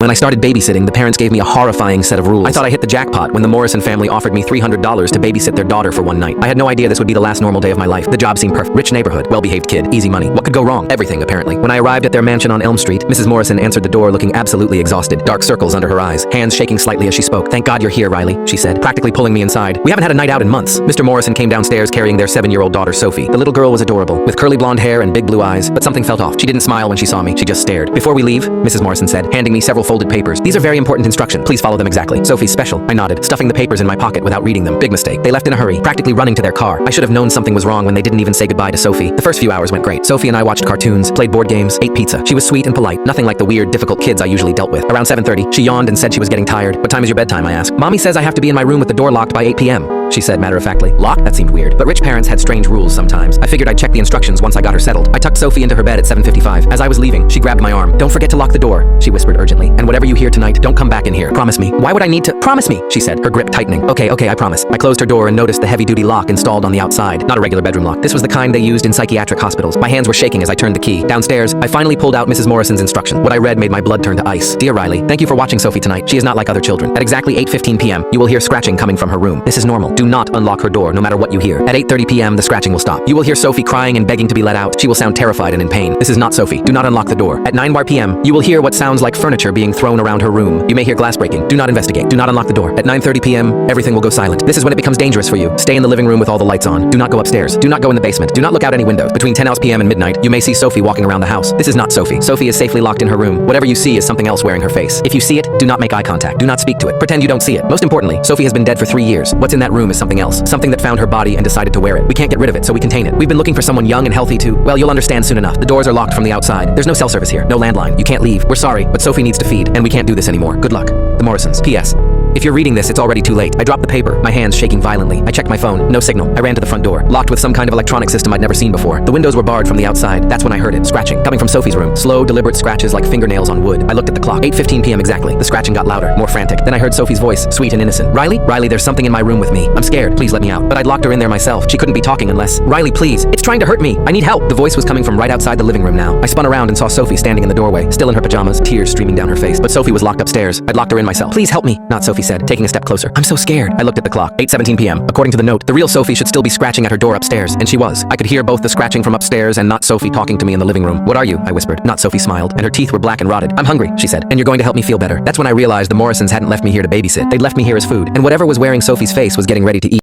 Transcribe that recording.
When I started babysitting, the parents gave me a horrifying set of rules. I thought I hit the jackpot when the Morrison family offered me $300 to babysit their daughter for one night. I had no idea this would be the last normal day of my life. The job seemed perfect. Rich neighborhood, well-behaved kid, easy money. What could go wrong? Everything, apparently. When I arrived at their mansion on Elm Street, Mrs. Morrison answered the door looking absolutely exhausted, dark circles under her eyes, hands shaking slightly as she spoke. "Thank God you're here, Riley," she said, practically pulling me inside. "We haven't had a night out in months." Mr. Morrison came downstairs carrying their 7-year-old daughter, Sophie. The little girl was adorable, with curly blonde hair and big blue eyes, but something felt off. She didn't smile when she saw me. She just stared. "Before we leave," Mrs. Morrison said, handing me several folded papers. "These are very important instructions. Please follow them exactly." "Sophie's special," I nodded, stuffing the papers in my pocket without reading them. Big mistake. They left in a hurry, practically running to their car. I should have known something was wrong when they didn't even say goodbye to Sophie. The first few hours went great. Sophie and I watched cartoons, played board games, ate pizza. She was sweet and polite, nothing like the weird, difficult kids I usually dealt with. Around 7:30, she yawned and said she was getting tired. "What time is your bedtime?" I asked. "Mommy says I have to be in my room with the door locked by 8 p.m., she said matter-of-factly. Locked? That seemed weird. But rich parents had strange rules sometimes. I figured I'd check the instructions once I got her settled. I tucked Sophie into her bed at 7:55. As I was leaving, she grabbed my arm. "Don't forget to lock the door," she whispered urgently. "And whatever you hear tonight, don't come back in here. Promise me." "Why would I need to?" "Promise me," she said, her grip tightening. Okay, I promise." I closed her door and noticed the heavy-duty lock installed on the outside. Not a regular bedroom lock. This was the kind they used in psychiatric hospitals. My hands were shaking as I turned the key. Downstairs, I finally pulled out Mrs. Morrison's instructions. What I read made my blood turn to ice. "Dear Riley, thank you for watching Sophie tonight. She is not like other children. At exactly 8:15 p.m., you will hear scratching coming from her room. This is normal. Do not unlock her door, no matter what you hear. At 8:30 p.m., the scratching will stop. You will hear Sophie crying and begging to be let out. She will sound terrified and in pain. This is not Sophie. Do not unlock the door. At 9 p.m., you will hear what sounds like furniture being thrown around her room. You may hear glass breaking. Do not investigate. Do not unlock the door. At 9:30 p.m., everything will go silent. This is when it becomes dangerous for you. Stay in the living room with all the lights on. Do not go upstairs. Do not go in the basement. Do not look out any windows. Between 10 p.m. and midnight, you may see Sophie walking around the house. This is not Sophie. Sophie is safely locked in her room. Whatever you see is something else wearing her face. If you see it, do not make eye contact. Do not speak to it. Pretend you don't see it. Most importantly, Sophie has been dead for 3 years. What's in that room is something else. Something that found her body and decided to wear it. We can't get rid of it, so we contain it. We've been looking for someone young and healthy to, well, you'll understand soon enough. The doors are locked from the outside. There's no cell service here. No landline. You can't leave. We're sorry, but Sophie needs to feed, and we can't do this anymore. Good luck. The Morrisons. P.S. If you're reading this, it's already too late. I dropped the paper, my hands shaking violently. I checked my phone. No signal. I ran to the front door, locked with some kind of electronic system I'd never seen before. The windows were barred from the outside. That's when I heard it. Scratching. Coming from Sophie's room. Slow, deliberate scratches like fingernails on wood. I looked at the clock. 8:15 p.m. exactly. The scratching got louder, more frantic. Then I heard Sophie's voice, sweet and innocent. "Riley? Riley, there's something in my room with me. I'm scared. Please let me out." But I'd locked her in there myself. She couldn't be talking unless... "Riley, please. It's trying to hurt me. I need help." The voice was coming from right outside the living room now. I spun around and saw Sophie standing in the doorway, still in her pajamas, tears streaming down her face. But Sophie was locked upstairs. I'd locked her in myself. "Please help me." "Not," Sophie said, taking a step closer. "I'm so scared." I looked at the clock. 8:17 p.m. According to the note, the real Sophie should still be scratching at her door upstairs, and she was. I could hear both the scratching from upstairs and not Sophie talking to me in the living room. "What are you?" I whispered. Not Sophie smiled, and her teeth were black and rotted. "I'm hungry," she said, "and you're going to help me feel better." That's when I realized the Morrisons hadn't left me here to babysit. They'd left me here as food, and whatever was wearing Sophie's face was getting ready to eat.